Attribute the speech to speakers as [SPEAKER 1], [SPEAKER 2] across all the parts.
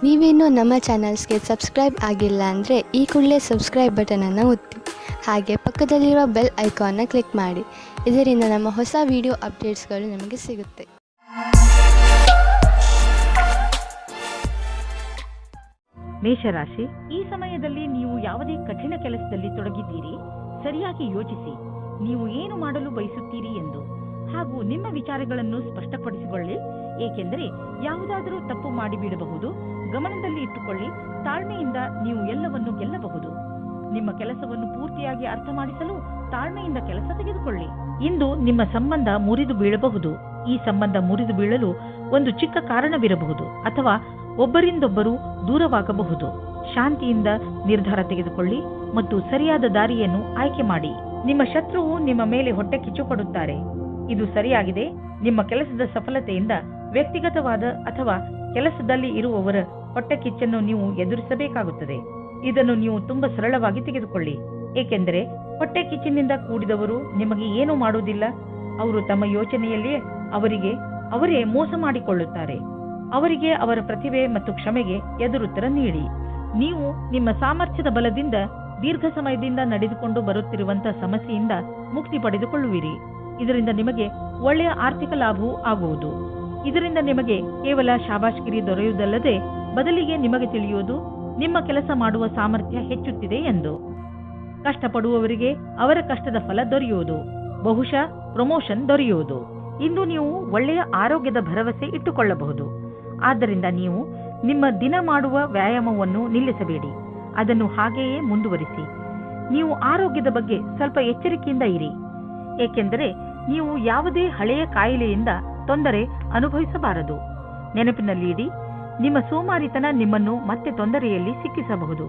[SPEAKER 1] ನೀವೇನೂ ನಮ್ಮ ಚಾನಲ್ಸ್ಗೆ ಸಬ್ಸ್ಕ್ರೈಬ್ ಆಗಿಲ್ಲ ಅಂದರೆ ಈ ಕೂಡಲೇ ಸಬ್ಸ್ಕ್ರೈಬ್ ಬಟನನ್ನು ಒತ್ತಿ ಹಾಗೆ ಪಕ್ಕದಲ್ಲಿರುವ ಬೆಲ್ ಐಕಾನ್ನ ಕ್ಲಿಕ್ ಮಾಡಿ. ಇದರಿಂದ ನಮ್ಮ ಹೊಸ ವಿಡಿಯೋ ಅಪ್ಡೇಟ್ಸ್ಗಳು ನಿಮಗೆ ಸಿಗುತ್ತೆ.
[SPEAKER 2] ಮೇಷರಾಶಿ, ಈ ಸಮಯದಲ್ಲಿ ನೀವು ಯಾವುದೇ ಕಠಿಣ ಕೆಲಸದಲ್ಲಿ ತೊಡಗಿದ್ದೀರಿ. ಸರಿಯಾಗಿ ಯೋಚಿಸಿ, ನೀವು ಏನು ಮಾಡಲು ಬಯಸುತ್ತೀರಿ ಎಂದು ಹಾಗೂ ನಿಮ್ಮ ವಿಚಾರಗಳನ್ನು ಸ್ಪಷ್ಟಪಡಿಸಿಕೊಳ್ಳಿ. ಏಕೆಂದರೆ ಯಾವುದಾದರೂ ತಪ್ಪು ಮಾಡಿಬಿಡಬಹುದು. ಗಮನದಲ್ಲಿ ಇಟ್ಟುಕೊಳ್ಳಿ, ತಾಳ್ಮೆಯಿಂದ ನೀವು ಎಲ್ಲವನ್ನು ಗೆಲ್ಲಬಹುದು. ನಿಮ್ಮ ಕೆಲಸವನ್ನು ಪೂರ್ತಿಯಾಗಿ ಅರ್ಥ ಮಾಡಿಸಲು ತಾಳ್ಮೆಯಿಂದ ಕೆಲಸ ತೆಗೆದುಕೊಳ್ಳಿ. ಇಂದು ನಿಮ್ಮ ಸಂಬಂಧ ಮುರಿದು ಬೀಳಬಹುದು. ಈ ಸಂಬಂಧ ಮುರಿದು ಬೀಳಲು ಒಂದು ಚಿಕ್ಕ ಕಾರಣವಿರಬಹುದು ಅಥವಾ ಒಬ್ಬರಿಂದೊಬ್ಬರು ದೂರವಾಗಬಹುದು. ಶಾಂತಿಯಿಂದ ನಿರ್ಧಾರ ತೆಗೆದುಕೊಳ್ಳಿ ಮತ್ತು ಸರಿಯಾದ ದಾರಿಯನ್ನು ಆಯ್ಕೆ ಮಾಡಿ. ನಿಮ್ಮ ಶತ್ರುವು ನಿಮ್ಮ ಮೇಲೆ ಹೊಟ್ಟೆ ಕಿಚ್ಚು ಪಡುತ್ತಾರೆ. ಇದು ಸರಿಯಾಗಿದೆ. ನಿಮ್ಮ ಕೆಲಸದ ಸಫಲತೆಯಿಂದ ವ್ಯಕ್ತಿಗತವಾದ ಅಥವಾ ಕೆಲಸದಲ್ಲಿ ಇರುವವರ ಹೊಟ್ಟೆ ಕಿಚ್ಚನ್ನು ನೀವು ಎದುರಿಸಬೇಕಾಗುತ್ತದೆ. ಇದನ್ನು ನೀವು ತುಂಬಾ ಸರಳವಾಗಿ ತೆಗೆದುಕೊಳ್ಳಿ. ಏಕೆಂದರೆ ಹೊಟ್ಟೆ ಕಿಚ್ಚಿನಿಂದ ಕೂಡಿದವರು ನಿಮಗೆ ಏನು ಮಾಡುವುದಿಲ್ಲ. ಅವರು ತಮ್ಮ ಯೋಚನೆಯಲ್ಲಿಯೇ ಅವರೇ ಮೋಸ ಮಾಡಿಕೊಳ್ಳುತ್ತಾರೆ. ಅವರಿಗೆ ಅವರ ಪ್ರತಿಭೆ ಮತ್ತು ಕ್ಷಮೆಗೆ ಎದುರುತ್ತರ ನೀಡಿ. ನೀವು ನಿಮ್ಮ ಸಾಮರ್ಥ್ಯದ ಬಲದಿಂದ ದೀರ್ಘ ಸಮಯದಿಂದ ನಡೆದುಕೊಂಡು ಬರುತ್ತಿರುವಂತಹ ಸಮಸ್ಯೆಯಿಂದ ಮುಕ್ತಿ ಪಡೆದುಕೊಳ್ಳುವಿರಿ. ಇದರಿಂದ ನಿಮಗೆ ಒಳ್ಳೆಯ ಆರ್ಥಿಕ ಲಾಭವೂ ಆಗುವುದು. ಇದರಿಂದ ನಿಮಗೆ ಕೇವಲ ಶಾಬಾಷ್ಗಿರಿ ದೊರೆಯುವುದಲ್ಲದೆ ಬದಲಿಗೆ ನಿಮಗೆ ತಿಳಿಯುವುದು ನಿಮ್ಮ ಕೆಲಸ ಮಾಡುವ ಸಾಮರ್ಥ್ಯ ಹೆಚ್ಚುತ್ತಿದೆ ಎಂದು. ಕಷ್ಟಪಡುವವರಿಗೆ ಅವರ ಕಷ್ಟದ ಫಲ ದೊರೆಯುವುದು. ಬಹುಶಃ ಪ್ರಮೋಷನ್ ದೊರೆಯುವುದು. ಇಂದು ನೀವು ಒಳ್ಳೆಯ ಆರೋಗ್ಯದ ಭರವಸೆ ಇಟ್ಟುಕೊಳ್ಳಬಹುದು. ಆದ್ದರಿಂದ ನೀವು ನಿಮ್ಮ ದಿನ ಮಾಡುವ ವ್ಯಾಯಾಮವನ್ನು ನಿಲ್ಲಿಸಬೇಡಿ. ಅದನ್ನು ಹಾಗೆಯೇ ಮುಂದುವರಿಸಿ. ನೀವು ಆರೋಗ್ಯದ ಬಗ್ಗೆ ಸ್ವಲ್ಪ ಎಚ್ಚರಿಕೆಯಿಂದ ಇರಿ. ಏಕೆಂದರೆ ನೀವು ಯಾವುದೇ ಹಳೆಯ ಕಾಯಿಲೆಯಿಂದ ತೊಂದರೆ ಅನುಭವಿಸಬಾರದು. ನೆನಪಿನಲ್ಲಿಡಿ, ನಿಮ್ಮ ಸೋಮಾರಿತನ ನಿಮ್ಮನ್ನು ಮತ್ತೆ ತೊಂದರೆಯಲ್ಲಿ ಸಿಕ್ಕಿಸಬಹುದು.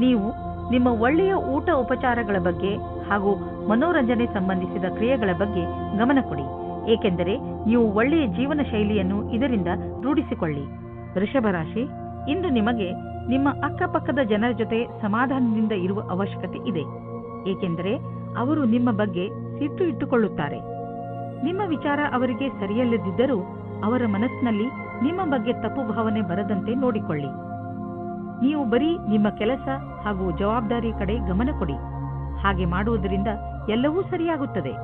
[SPEAKER 2] ನೀವು ನಿಮ್ಮ ಒಳ್ಳೆಯ ಊಟ ಉಪಚಾರಗಳ ಬಗ್ಗೆ ಹಾಗೂ ಮನೋರಂಜನೆ ಸಂಬಂಧಿಸಿದ ಕ್ರಿಯೆಗಳ ಬಗ್ಗೆ ಗಮನ ಕೊಡಿ. ಏಕೆಂದರೆ ನೀವು ಒಳ್ಳೆಯ ಜೀವನ ಶೈಲಿಯನ್ನು ಇದರಿಂದ ರೂಢಿಸಿಕೊಳ್ಳಿ. ವೃಷಭ ರಾಶಿ, ಇಂದು ನಿಮಗೆ ನಿಮ್ಮ ಅಕ್ಕಪಕ್ಕದ ಜನರ ಜೊತೆ ಸಮಾಧಾನದಿಂದ ಇರುವ ಅವಶ್ಯಕತೆ ಇದೆ. ಏಕೆಂದರೆ ಅವರು ನಿಮ್ಮ ಬಗ್ಗೆ ಸಿಟ್ಟು ಇಟ್ಟುಕೊಳ್ಳುತ್ತಾರೆ. ನಿಮ್ಮ ವಿಚಾರ ಅವರಿಗೆ ಸರಿಯಲ್ಲದಿದ್ದರೂ ಅವರ ಮನಸ್ಸಿನಲ್ಲಿ ನಿಮ್ಮ ಬಗ್ಗೆ ತಪ್ಪು ಭಾವನೆ ಬರದಂತೆ ನೋಡಿಕೊಳ್ಳಿ. ನೀವು ಬರೀ ನಿಮ್ಮ ಕೆಲಸ ಹಾಗೂ ಜವಾಬ್ದಾರಿ ಕಡೆ ಗಮನ ಕೊಡಿ. ಹಾಗೆ ಮಾಡುವುದರಿಂದ ಎಲ್ಲವೂ ಸರಿಯಾಗುತ್ತದೆ.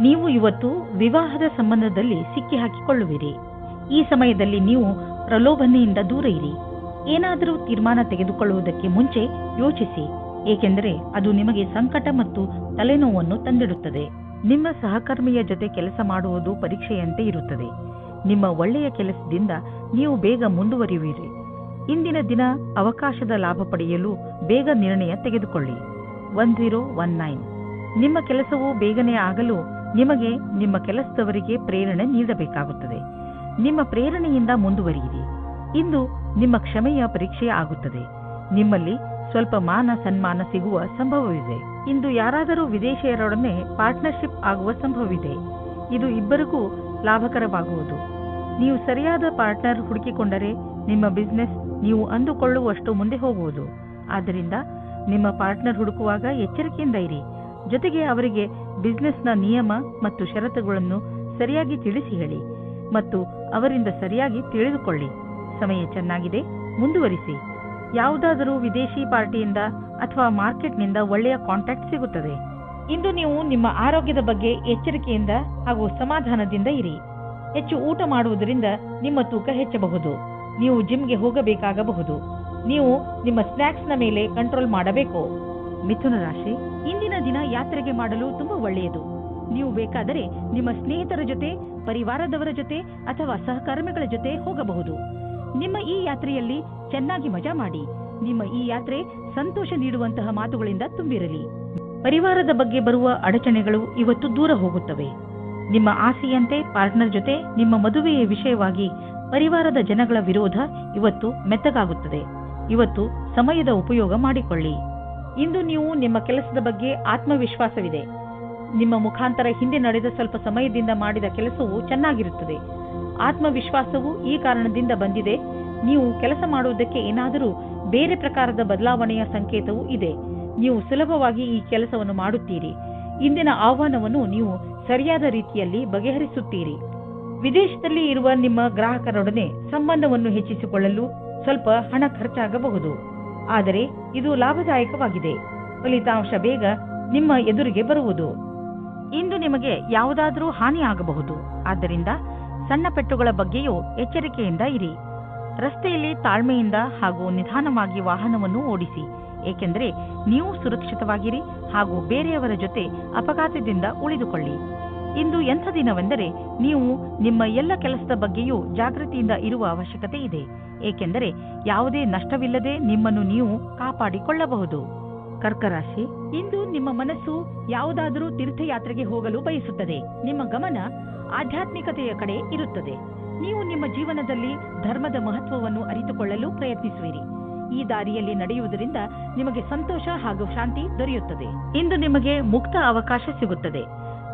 [SPEAKER 2] ನೀವು ಇವತ್ತು ವಿವಾಹದ ಸಂಬಂಧದಲ್ಲಿ ಸಿಕ್ಕಿ ಹಾಕಿಕೊಳ್ಳುವಿರಿ. ಈ ಸಮಯದಲ್ಲಿ ನೀವು ಪ್ರಲೋಭನೆಯಿಂದ ದೂರ ಇರಿ. ಏನಾದರೂ ತೀರ್ಮಾನ ತೆಗೆದುಕೊಳ್ಳುವುದಕ್ಕೆ ಮುಂಚೆ ಯೋಚಿಸಿ. ಏಕೆಂದರೆ ಅದು ನಿಮಗೆ ಸಂಕಟ ಮತ್ತು ತಲೆನೋವನ್ನು ತಂದಿಡುತ್ತದೆ. ನಿಮ್ಮ ಸಹಕರ್ಮಿಯ ಜೊತೆ ಕೆಲಸ ಮಾಡುವುದು ಪರೀಕ್ಷೆಯಂತೆ ಇರುತ್ತದೆ. ನಿಮ್ಮ ಒಳ್ಳೆಯ ಕೆಲಸದಿಂದ ನೀವು ಬೇಗ ಮುಂದುವರಿಯುವಿರಿ. ಇಂದಿನ ದಿನ ಅವಕಾಶದ ಲಾಭ ಪಡೆಯಲು ಬೇಗ ನಿರ್ಣಯ ತೆಗೆದುಕೊಳ್ಳಿ. 1019 ನಿಮ್ಮ ಕೆಲಸವು ಬೇಗನೆ ಆಗಲು ನಿಮಗೆ ನಿಮ್ಮ ಕೆಲಸದವರಿಗೆ ಪ್ರೇರಣೆ ನೀಡಬೇಕಾಗುತ್ತದೆ. ನಿಮ್ಮ ಪ್ರೇರಣೆಯಿಂದ ಮುಂದುವರಿಯಿರಿ. ಇಂದು ನಿಮ್ಮ ಕ್ಷಮೆಯ ಪರೀಕ್ಷೆ ಆಗುತ್ತದೆ. ನಿಮ್ಮಲ್ಲಿ ಸ್ವಲ್ಪ ಮಾನ ಸನ್ಮಾನ ಸಿಗುವ ಸಂಭವವಿದೆ. ಇಂದು ಯಾರಾದರೂ ವಿದೇಶಿಯರೊಡನೆ ಪಾರ್ಟ್ನರ್ಶಿಪ್ ಆಗುವ ಸಂಭವವಿದೆ. ಇದು ಇಬ್ಬರಿಗೂ ಲಾಭಕರವಾಗುವುದು. ನೀವು ಸರಿಯಾದ ಪಾರ್ಟ್ನರ್ ಹುಡುಕಿಕೊಂಡರೆ ನಿಮ್ಮ ಬಿಸಿನೆಸ್ ನೀವು ಅಂದುಕೊಳ್ಳುವಷ್ಟು ಮುಂದೆ ಹೋಗುವುದು. ಆದ್ದರಿಂದ ನಿಮ್ಮ ಪಾರ್ಟ್ನರ್ ಹುಡುಕುವಾಗ ಎಚ್ಚರಿಕೆಯಿಂದ ಇರಿ. ಜೊತೆಗೆ ಅವರಿಗೆ ಬಿಸಿನೆಸ್ನ ನಿಯಮ ಮತ್ತು ಷರತ್ತುಗಳನ್ನು ಸರಿಯಾಗಿ ತಿಳಿಸಿ ಹೇಳಿ ಮತ್ತು ಅವರಿಂದ ಸರಿಯಾಗಿ ತಿಳಿದುಕೊಳ್ಳಿ. ಸಮಯ ಚೆನ್ನಾಗಿದೆ, ಮುಂದುವರಿಸಿ. ಯಾವುದಾದರೂ ವಿದೇಶಿ ಪಾರ್ಟಿಯಿಂದ ಅಥವಾ ಮಾರ್ಕೆಟ್ನಿಂದ ಒಳ್ಳೆಯ ಕಾಂಟ್ಯಾಕ್ಟ್ ಸಿಗುತ್ತದೆ. ಇಂದು ನೀವು ನಿಮ್ಮ ಆರೋಗ್ಯದ ಬಗ್ಗೆ ಎಚ್ಚರಿಕೆಯಿಂದ ಹಾಗೂ ಸಮಾಧಾನದಿಂದ ಇರಿ. ಹೆಚ್ಚು ಊಟ ಮಾಡುವುದರಿಂದ ನಿಮ್ಮ ತೂಕ ಹೆಚ್ಚಬಹುದು. ನೀವು ಜಿಮ್ಗೆ ಹೋಗಬೇಕಾಗಬಹುದು. ನೀವು ನಿಮ್ಮ ಸ್ನ್ಯಾಕ್ಸ್ನ ಮೇಲೆ ಕಂಟ್ರೋಲ್ ಮಾಡಬೇಕು. ಮಿಥುನ ರಾಶಿ, ಇಂದಿನ ದಿನ ಯಾತ್ರೆಗೆ ಮಾಡಲು ತುಂಬಾ ಒಳ್ಳೆಯದು. ನೀವು ಬೇಕಾದರೆ ನಿಮ್ಮ ಸ್ನೇಹಿತರ ಜೊತೆ, ಪರಿವಾರದವರ ಜೊತೆ ಅಥವಾ ಸಹಕರ್ಮಿಗಳ ಜೊತೆ ಹೋಗಬಹುದು. ನಿಮ್ಮ ಈ ಯಾತ್ರೆಯಲ್ಲಿ ಚೆನ್ನಾಗಿ ಮಜಾ ಮಾಡಿ. ನಿಮ್ಮ ಈ ಯಾತ್ರೆ ಸಂತೋಷ ನೀಡುವಂತಹ ಮಾತುಗಳಿಂದ ತುಂಬಿರಲಿ. ಪರಿವಾರದ ಬಗ್ಗೆ ಬರುವ ಅಡಚಣೆಗಳು ಇವತ್ತು ದೂರ ಹೋಗುತ್ತವೆ. ನಿಮ್ಮ ಆಸೆಯಂತೆ ಪಾರ್ಟ್ನರ್ ಜೊತೆ ನಿಮ್ಮ ಮದುವೆಯ ವಿಷಯವಾಗಿ ಪರಿವಾರದ ಜನಗಳ ವಿರೋಧ ಇವತ್ತು ಮೆತ್ತಗಾಗುತ್ತದೆ. ಇವತ್ತು ಸಮಯದ ಉಪಯೋಗ ಮಾಡಿಕೊಳ್ಳಿ. ಇಂದು ನೀವು ನಿಮ್ಮ ಕೆಲಸದ ಬಗ್ಗೆ ಆತ್ಮವಿಶ್ವಾಸವಿದೆ. ನಿಮ್ಮ ಮುಖಾಂತರ ಹಿಂದೆ ನಡೆದ ಸ್ವಲ್ಪ ಸಮಯದಿಂದ ಮಾಡಿದ ಕೆಲಸವು ಚೆನ್ನಾಗಿರುತ್ತದೆ. ಆತ್ಮವಿಶ್ವಾಸವು ಈ ಕಾರಣದಿಂದ ಬಂದಿದೆ. ನೀವು ಕೆಲಸ ಮಾಡುವುದಕ್ಕೆ ಏನಾದರೂ ಬೇರೆ ಪ್ರಕಾರದ ಬದಲಾವಣೆಯ ಸಂಕೇತವೂ ಇದೆ. ನೀವು ಸುಲಭವಾಗಿ ಈ ಕೆಲಸವನ್ನು ಮಾಡುತ್ತೀರಿ. ಇಂದಿನ ಆಹ್ವಾನವನ್ನು ನೀವು ಸರಿಯಾದ ರೀತಿಯಲ್ಲಿ ಬಗೆಹರಿಸುತ್ತೀರಿ. ವಿದೇಶದಲ್ಲಿ ಇರುವ ನಿಮ್ಮ ಗ್ರಾಹಕರೊಡನೆ ಸಂಬಂಧವನ್ನು ಹೆಚ್ಚಿಸಿಕೊಳ್ಳಲು ಸ್ವಲ್ಪ ಹಣ ಖರ್ಚಾಗಬಹುದು, ಆದರೆ ಇದು ಲಾಭದಾಯಕವಾಗಿದೆ. ಫಲಿತಾಂಶ ಬೇಗ ನಿಮ್ಮ ಎದುರಿಗೆ ಬರುವುದು. ಇಂದು ನಿಮಗೆ ಯಾವುದಾದರೂ ಹಾನಿಯಾಗಬಹುದು. ಆದ್ದರಿಂದ ಸಣ್ಣ ಪೆಟ್ಟುಗಳ ಬಗ್ಗೆಯೂ ಎಚ್ಚರಿಕೆಯಿಂದ ಇರಿ. ರಸ್ತೆಯಲ್ಲಿ ತಾಳ್ಮೆಯಿಂದ ಹಾಗೂ ನಿಧಾನವಾಗಿ ವಾಹನವನ್ನು ಓಡಿಸಿ, ಏಕೆಂದರೆ ನೀವು ಸುರಕ್ಷಿತವಾಗಿರಿ ಹಾಗೂ ಬೇರೆಯವರ ಜೊತೆ ಅಪಘಾತದಿಂದ ಉಳಿದುಕೊಳ್ಳಿ. ಇಂದು ಎಂಥ ದಿನವೆಂದರೆ ನೀವು ನಿಮ್ಮ ಎಲ್ಲ ಕೆಲಸದ ಬಗ್ಗೆಯೂ ಜಾಗೃತಿಯಿಂದ ಇರುವ ಅವಶ್ಯಕತೆ ಇದೆ, ಏಕೆಂದರೆ ಯಾವುದೇ ನಷ್ಟವಿಲ್ಲದೆ ನಿಮ್ಮನ್ನು ನೀವು ಕಾಪಾಡಿಕೊಳ್ಳಬಹುದು. ಕರ್ಕರಾಶಿ, ಇಂದು ನಿಮ್ಮ ಮನಸ್ಸು ಯಾವುದಾದರೂ ತೀರ್ಥಯಾತ್ರೆಗೆ ಹೋಗಲು ಬಯಸುತ್ತದೆ. ನಿಮ್ಮ ಗಮನ ಆಧ್ಯಾತ್ಮಿಕತೆಯ ಕಡೆ ಇರುತ್ತದೆ. ನೀವು ನಿಮ್ಮ ಜೀವನದಲ್ಲಿ ಧರ್ಮದ ಮಹತ್ವವನ್ನು ಅರಿತುಕೊಳ್ಳಲು ಪ್ರಯತ್ನಿಸುವಿರಿ. ಈ ದಾರಿಯಲ್ಲಿ ನಡೆಯುವುದರಿಂದ ನಿಮಗೆ ಸಂತೋಷ ಹಾಗೂ ಶಾಂತಿ ದೊರೆಯುತ್ತದೆ. ಇಂದು ನಿಮಗೆ ಮುಕ್ತ ಅವಕಾಶ ಸಿಗುತ್ತದೆ.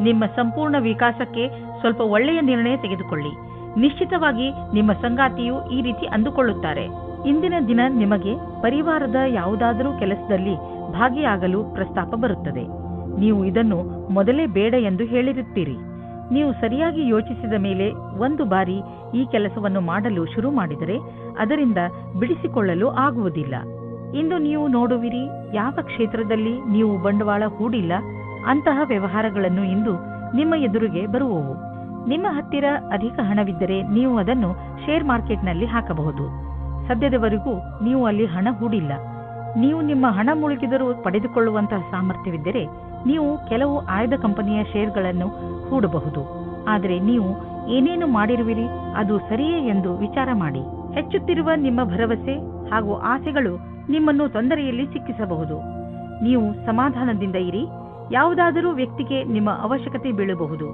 [SPEAKER 2] ನಿಮ್ಮ ಸಂಪೂರ್ಣ ವಿಕಾಸಕ್ಕೆ ಸ್ವಲ್ಪ ಒಳ್ಳೆಯ ನಿರ್ಣಯ ತೆಗೆದುಕೊಳ್ಳಿ. ನಿಶ್ಚಿತವಾಗಿ ನಿಮ್ಮ ಸಂಗಾತಿಯು ಈ ರೀತಿ ಅಂದುಕೊಳ್ಳುತ್ತಾರೆ. ಇಂದಿನ ದಿನ ನಿಮಗೆ ಪರಿವಾರದ ಯಾವುದಾದರೂ ಕೆಲಸದಲ್ಲಿ ಭಾಗಿಯಾಗಲು ಪ್ರಸ್ತಾಪ ಬರುತ್ತದೆ. ನೀವು ಇದನ್ನು ಮೊದಲೇ ಬೇಡ ಎಂದು ಹೇಳಿರುತ್ತೀರಿ. ನೀವು ಸರಿಯಾಗಿ ಯೋಚಿಸಿದ ಮೇಲೆ ಒಂದು ಬಾರಿ ಈ ಕೆಲಸವನ್ನು ಮಾಡಲು ಶುರು ಮಾಡಿದರೆ ಅದರಿಂದ ಬಿಡಿಸಿಕೊಳ್ಳಲು ಆಗುವುದಿಲ್ಲ. ಇಂದು ನೀವು ನೋಡುವಿರಿ, ಯಾವ ಕ್ಷೇತ್ರದಲ್ಲಿ ನೀವು ಬಂಡವಾಳ ಹೂಡಿಲ್ಲ ಅಂತಹ ವ್ಯವಹಾರಗಳನ್ನು ಇಂದು ನಿಮ್ಮ ಎದುರಿಗೆ ಬರುವವು. ನಿಮ್ಮ ಹತ್ತಿರ ಅಧಿಕ ಹಣವಿದ್ದರೆ ನೀವು ಅದನ್ನು ಶೇರ್ ಮಾರ್ಕೆಟ್ನಲ್ಲಿ ಹಾಕಬಹುದು. ಸದ್ಯದವರೆಗೂ ನೀವು ಅಲ್ಲಿ ಹಣ ಹೂಡಿಲ್ಲ. ನೀವು ನಿಮ್ಮ ಹಣ ಮುಳುಗಿದರೂ ಪಡೆದುಕೊಳ್ಳುವಂತಹ ಸಾಮರ್ಥ್ಯವಿದ್ದರೆ ನೀವು ಕೆಲವು ಆಯ್ದ ಕಂಪನಿಯ ಶೇರ್ಗಳನ್ನು ಹೂಡಬಹುದು. ಆದರೆ ನೀವು ಏನೇನು ಮಾಡಿರುವಿರಿ ಅದು ಸರಿಯೇ ಎಂದು ವಿಚಾರ ಮಾಡಿ. ಹೆಚ್ಚುತ್ತಿರುವ ನಿಮ್ಮ ಭರವಸೆ ಹಾಗೂ ಆಸೆಗಳು ನಿಮ್ಮನ್ನು ತೊಂದರೆಯಲ್ಲಿ ಸಿಕ್ಕಿಸಬಹುದು. ನೀವು ಸಮಾಧಾನದಿಂದ ಇರಿ. ಯಾವುದಾದರೂ ವ್ಯಕ್ತಿಗೆ ನಿಮ್ಮ ಅವಶ್ಯಕತೆ ಬೀಳಬಹುದು.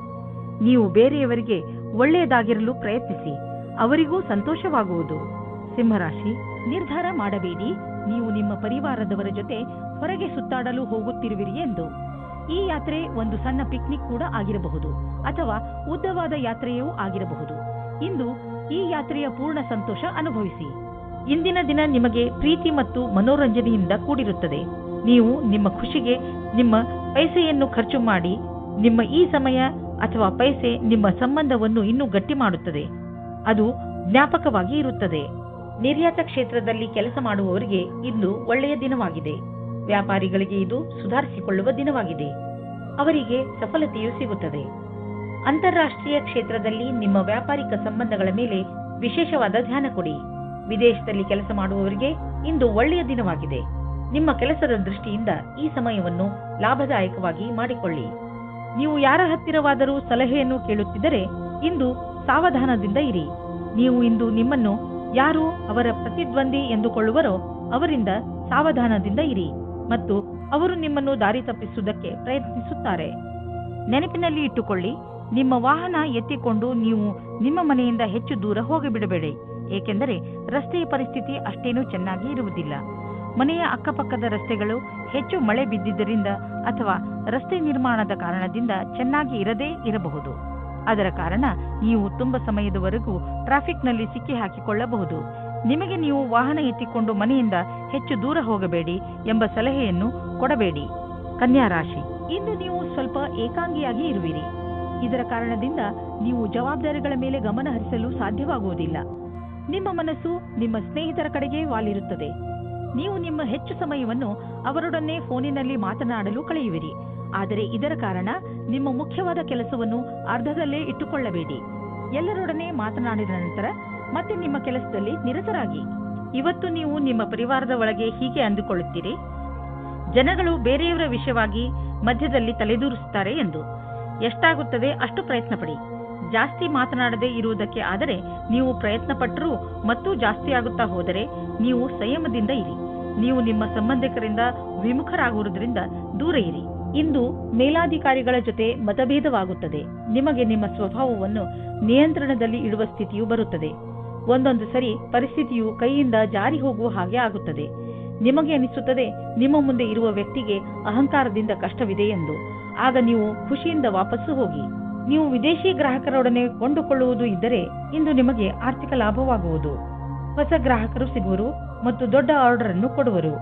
[SPEAKER 2] ನೀವು ಬೇರೆಯವರಿಗೆ ಒಳ್ಳೆಯದಾಗಿರಲು ಪ್ರಯತ್ನಿಸಿ, ಅವರಿಗೂ ಸಂತೋಷವಾಗುವುದು. ಸಿಂಹರಾಶಿ, ನಿರ್ಧಾರ ಮಾಡಬೇಡಿ. ನೀವು ನಿಮ್ಮ ಪರಿವಾರದವರ ಜೊತೆ ಹೊರಗೆ ಸುತ್ತಾಡಲು ಹೋಗುತ್ತಿರುವಿರಿ ಎಂದು. ಈ ಯಾತ್ರೆ ಒಂದು ಸಣ್ಣ ಪಿಕ್ನಿಕ್ ಕೂಡ ಆಗಿರಬಹುದು ಅಥವಾ ಉದ್ದವಾದ ಯಾತ್ರೆಯೂ ಆಗಿರಬಹುದು. ಇಂದು ಈ ಯಾತ್ರೆಯ ಪೂರ್ಣ ಸಂತೋಷ ಅನುಭವಿಸಿ. ಇಂದಿನ ದಿನ ನಿಮಗೆ ಪ್ರೀತಿ ಮತ್ತು ಮನೋರಂಜನೆಯಿಂದ ಕೂಡಿರುತ್ತದೆ. ನೀವು ನಿಮ್ಮ ಖುಷಿಗೆ ನಿಮ್ಮ ಪೈಸೆಯನ್ನು ಖರ್ಚು ಮಾಡಿ. ನಿಮ್ಮ ಈ ಸಮಯ ಅಥವಾ ಪೈಸೆ ನಿಮ್ಮ ಸಂಬಂಧವನ್ನು ಇನ್ನೂ ಗಟ್ಟಿ ಮಾಡುತ್ತದೆ. ಅದು ಜ್ಞಾಪಕವಾಗಿ ಇರುತ್ತದೆ. ನಿರ್ಯಾತ ಕ್ಷೇತ್ರದಲ್ಲಿ ಕೆಲಸ ಮಾಡುವವರಿಗೆ ಇಂದು ಒಳ್ಳೆಯ ದಿನವಾಗಿದೆ. ವ್ಯಾಪಾರಿಗಳಿಗೆ ಇದು ಸುಧಾರಿಸಿಕೊಳ್ಳುವ ದಿನವಾಗಿದೆ. ಅವರಿಗೆ ಸಫಲತೆಯೂ ಸಿಗುತ್ತದೆ. ಅಂತಾರಾಷ್ಟ್ರೀಯ ಕ್ಷೇತ್ರದಲ್ಲಿ ನಿಮ್ಮ ವ್ಯಾಪಾರಿಕ ಸಂಬಂಧಗಳ ಮೇಲೆ ವಿಶೇಷವಾದ ಧ್ಯಾನ ಕೊಡಿ. ವಿದೇಶದಲ್ಲಿ ಕೆಲಸ ಮಾಡುವವರಿಗೆ ಇಂದು ಒಳ್ಳೆಯ ದಿನವಾಗಿದೆ. ನಿಮ್ಮ ಕೆಲಸದ ದೃಷ್ಟಿಯಿಂದ ಈ ಸಮಯವನ್ನು ಲಾಭದಾಯಕವಾಗಿ ಮಾಡಿಕೊಳ್ಳಿ. ನೀವು ಯಾರ ಹತ್ತಿರವಾದರೂ ಸಲಹೆಯನ್ನು ಕೇಳುತ್ತಿದ್ದರೆ ಇಂದು ಸಾವಧಾನದಿಂದ ಇರಿ. ನೀವು ಇಂದು ನಿಮ್ಮನ್ನು ಯಾರು ಅವರ ಪ್ರತಿದ್ವಂದಿ ಎಂದುಕೊಳ್ಳುವರೋ ಅವರಿಂದ ಸಾವಧಾನದಿಂದ ಇರಿ ಮತ್ತು ಅವರು ನಿಮ್ಮನ್ನು ದಾರಿ ತಪ್ಪಿಸುವುದಕ್ಕೆ ಪ್ರಯತ್ನಿಸುತ್ತಾರೆ. ನೆನಪಿನಲ್ಲಿ ಇಟ್ಟುಕೊಳ್ಳಿ, ನಿಮ್ಮ ವಾಹನ ಎತ್ತಿಕೊಂಡು ನೀವು ನಿಮ್ಮ ಮನೆಯಿಂದ ಹೆಚ್ಚು ದೂರ ಹೋಗಿಬಿಡಬೇಡಿ, ಏಕೆಂದರೆ ರಸ್ತೆಯ ಪರಿಸ್ಥಿತಿ ಅಷ್ಟೇನೂ ಚೆನ್ನಾಗಿ ಇರುವುದಿಲ್ಲ. ಮನೆಯ ಅಕ್ಕಪಕ್ಕದ ರಸ್ತೆಗಳು ಹೆಚ್ಚು ಮಳೆ ಬಿದ್ದಿದ್ದರಿಂದ ಅಥವಾ ರಸ್ತೆ ನಿರ್ಮಾಣದ ಕಾರಣದಿಂದ ಚೆನ್ನಾಗಿ ಇರದೇ ಇರಬಹುದು. ಅದರ ಕಾರಣ ನೀವು ತುಂಬ ಸಮಯದವರೆಗೂ ಟ್ರಾಫಿಕ್ನಲ್ಲಿ ಸಿಕ್ಕಿ ಹಾಕಿಕೊಳ್ಳಬಹುದು. ನಿಮಗೆ ನೀವು ವಾಹನ ಎತ್ತಿಕೊಂಡು ಮನೆಯಿಂದ ಹೆಚ್ಚು ದೂರ ಹೋಗಬೇಡಿ ಎಂಬ ಸಲಹೆಯನ್ನು ಕೊಡಬೇಡಿ. ಕನ್ಯಾ ರಾಶಿ, ಇಂದು ನೀವು ಸ್ವಲ್ಪ ಏಕಾಂಗಿಯಾಗಿ ಇರುವಿರಿ. ಇದರ ಕಾರಣದಿಂದ ನೀವು ಜವಾಬ್ದಾರಿಗಳ ಮೇಲೆ ಗಮನ ಹರಿಸಲು ಸಾಧ್ಯವಾಗುವುದಿಲ್ಲ. ನಿಮ್ಮ ಮನಸ್ಸು ನಿಮ್ಮ ಸ್ನೇಹಿತರ ಕಡೆಗೆ ವಾಲಿರುತ್ತದೆ. ನೀವು ನಿಮ್ಮ ಹೆಚ್ಚು ಸಮಯವನ್ನು ಅವರೊಡನೆ ಫೋನಿನಲ್ಲಿ ಮಾತನಾಡಲು ಕಳೆಯುವಿರಿ. ಆದರೆ ಇದರ ಕಾರಣ ನಿಮ್ಮ ಮುಖ್ಯವಾದ ಕೆಲಸವನ್ನು ಅರ್ಧದಲ್ಲೇ ಇಟ್ಟುಕೊಳ್ಳಬೇಡಿ. ಎಲ್ಲರೊಡನೆ ಮಾತನಾಡಿದ ನಂತರ ಮತ್ತೆ ನಿಮ್ಮ ಕೆಲಸದಲ್ಲಿ ನಿರತರಾಗಿ. ಇವತ್ತು ನೀವು ನಿಮ್ಮ ಪರಿವಾರದ ಒಳಗೆ ಹೀಗೆ ಅಂದುಕೊಳ್ಳುತ್ತೀರಿ, ಜನಗಳು ಬೇರೆಯವರ ವಿಷಯವಾಗಿ ಮಧ್ಯದಲ್ಲಿ ತಲೆದೂರಿಸುತ್ತಾರೆ ಎಂದು. ಎಷ್ಟಾಗುತ್ತದೆ ಅಷ್ಟು ಪ್ರಯತ್ನ ಪಡಿ. ಜಾಸ್ತಿ ಮಾತನಾಡದೇ ಇರುವುದಕ್ಕೆ ಆದರೆ ನೀವು ಪ್ರಯತ್ನ ಪಟ್ಟರೂ ಮತ್ತು ಜಾಸ್ತಿ ಆಗುತ್ತಾ ಹೋದರೆ ನೀವು ಸಂಯಮದಿಂದ ಇರಿ. ನೀವು ನಿಮ್ಮ ಸಂಬಂಧಿಕರಿಂದ ವಿಮುಖರಾಗುವುದರಿಂದ ದೂರ ಇರಿ. ಇಂದು ಮೇಲಾಧಿಕಾರಿಗಳ ಜೊತೆ ಮತಭೇದವಾಗುತ್ತದೆ. ನಿಮಗೆ ನಿಮ್ಮ ಸ್ವಭಾವವನ್ನು ನಿಯಂತ್ರಣದಲ್ಲಿ ಇಡುವ ಸ್ಥಿತಿಯು ಬರುತ್ತದೆ. ಒಂದೊಂದು ಸರಿ ಪರಿಸ್ಥಿತಿಯು ಕೈಯಿಂದ ಜಾರಿ ಹೋಗುವ ಹಾಗೆ ಆಗುತ್ತದೆ. ನಿಮಗೆ ಅನಿಸುತ್ತದೆ ನಿಮ್ಮ ಮುಂದೆ ಇರುವ ವ್ಯಕ್ತಿಗೆ ಅಹಂಕಾರದಿಂದ ಕಷ್ಟವಿದೆ ಎಂದು. ಆಗ ನೀವು ಖುಷಿಯಿಂದ ವಾಪಸ್ಸು ಹೋಗಿ. ನೀವು ವಿದೇಶಿ ಗ್ರಾಹಕರೊಡನೆ ಕೊಂಡುಕೊಳ್ಳುವುದು ಇದ್ದರೆ ಇಂದು ನಿಮಗೆ ಆರ್ಥಿಕ ಲಾಭವಾಗುವುದು. ಹೊಸ ಗ್ರಾಹಕರು ಸಿಗುವರು ಮತ್ತು ದೊಡ್ಡ ಆರ್ಡರ್ ಅನ್ನು ಕೊಡುವರು.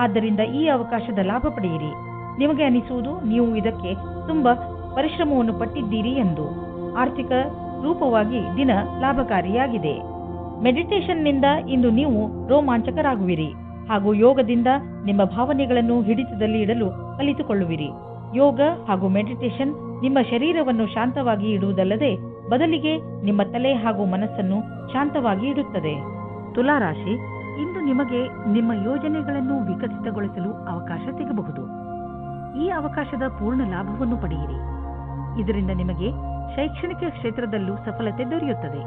[SPEAKER 2] ಆದ್ದರಿಂದ ಈ ಅವಕಾಶದ ಲಾಭ ಪಡೆಯಿರಿ. ನಿಮಗೆ ಅನಿಸುವುದು ನೀವು ಇದಕ್ಕೆ ತುಂಬಾ ಪರಿಶ್ರಮವನ್ನು ಪಟ್ಟಿದ್ದೀರಿ ಎಂದು. ಆರ್ಥಿಕ ರೂಪವಾಗಿ ದಿನ ಲಾಭಕಾರಿಯಾಗಿದೆ. ಮೆಡಿಟೇಷನ್ನಿಂದ ಇಂದು ನೀವು ರೋಮಾಂಚಕರಾಗುವಿರಿ ಹಾಗೂ ಯೋಗದಿಂದ ನಿಮ್ಮ ಭಾವನೆಗಳನ್ನು ಹಿಡಿತದಲ್ಲಿ ಇಡಲು ಕಲಿತುಕೊಳ್ಳುವಿರಿ. ಯೋಗ ಹಾಗೂ ಮೆಡಿಟೇಷನ್ ನಿಮ್ಮ ಶರೀರವನ್ನು ಶಾಂತವಾಗಿ ಇಡುವುದಲ್ಲದೆ ಬದಲಿಗೆ ನಿಮ್ಮ ತಲೆ ಹಾಗೂ ಮನಸ್ಸನ್ನು ಶಾಂತವಾಗಿ ಇಡುತ್ತದೆ. ತುಲಾ ರಾಶಿ, ಇಂದು ನಿಮಗೆ ನಿಮ್ಮ ಯೋಜನೆಗಳನ್ನು ವಿಕಸಿತಗೊಳಿಸಲು ಅವಕಾಶ ಸಿಗಬಹುದು. ಈ ಅವಕಾಶದ ಪೂರ್ಣ ಲಾಭವನ್ನು ಪಡೆಯಿರಿ. ಇದರಿಂದ ನಿಮಗೆ ಶೈಕ್ಷಣಿಕ ಕ್ಷೇತ್ರದಲ್ಲೂ ಸಫಲತೆ ದೊರೆಯುತ್ತದೆ.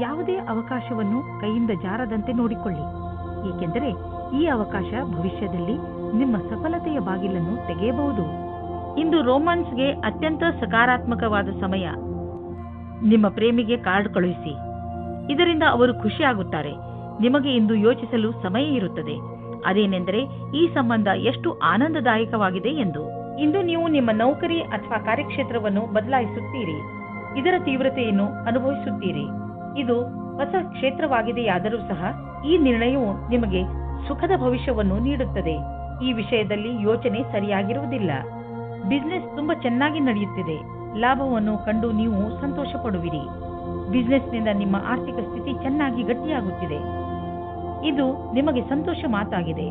[SPEAKER 2] ಯಾವುದೇ ಅವಕಾಶವನ್ನು ಕೈಯಿಂದ ಜಾರದಂತೆ ನೋಡಿಕೊಳ್ಳಿ, ಏಕೆಂದರೆ ಈ ಅವಕಾಶ ಭವಿಷ್ಯದಲ್ಲಿ ನಿಮ್ಮ ಸಫಲತೆಯ ಬಾಗಿಲನ್ನು ತೆಗೆಯಬಹುದು. ಇಂದು ರೋಮಾನ್ಸ್ಗೆ ಅತ್ಯಂತ ಸಕಾರಾತ್ಮಕವಾದ ಸಮಯ. ನಿಮ್ಮ ಪ್ರೇಮಿಗೆ ಕಾರ್ಡ್ ಕಳುಹಿಸಿ, ಇದರಿಂದ ಅವರು ಖುಷಿಯಾಗುತ್ತಾರೆ. ನಿಮಗೆ ಇಂದು ಯೋಚಿಸಲು ಸಮಯ ಇರುತ್ತದೆ, ಅದೇನೆಂದರೆ ಈ ಸಂಬಂಧ ಎಷ್ಟು ಆನಂದದಾಯಕವಾಗಿದೆ ಎಂದು. ಇಂದು ನೀವು ನಿಮ್ಮ ನೌಕರಿ ಅಥವಾ ಕಾರ್ಯಕ್ಷೇತ್ರವನ್ನು ಬದಲಾಯಿಸುತ್ತೀರಿ, ಇದರ ತೀವ್ರತೆಯನ್ನು ಅನುಭವಿಸುತ್ತೀರಿ. ಇದು ಹೊಸ ಕ್ಷೇತ್ರವಾಗಿದೆಯಾದರೂ ಸಹ ಈ ನಿರ್ಣಯವು ನಿಮಗೆ ಸುಖದ ಭವಿಷ್ಯವನ್ನು ನೀಡುತ್ತದೆ. ಈ ವಿಷಯದಲ್ಲಿ ಯೋಚನೆ ಸರಿಯಾಗಿರುವುದಿಲ್ಲ. ಬಿಸಿನೆಸ್ ತುಂಬಾ ಚೆನ್ನಾಗಿ ನಡೆಯುತ್ತಿದೆ, ಲಾಭವನ್ನು ಕಂಡು ನೀವು ಸಂತೋಷ ಪಡುವಿರಿ. ಬಿಸಿನೆಸ್ನಿಂದ ನಿಮ್ಮ ಆರ್ಥಿಕ ಸ್ಥಿತಿ ಚೆನ್ನಾಗಿ ಗಟ್ಟಿಯಾಗುತ್ತಿದೆ. ಇದು ನಿಮಗೆ ಸಂತೋಷ ಮಾತಾಗಿದೆ.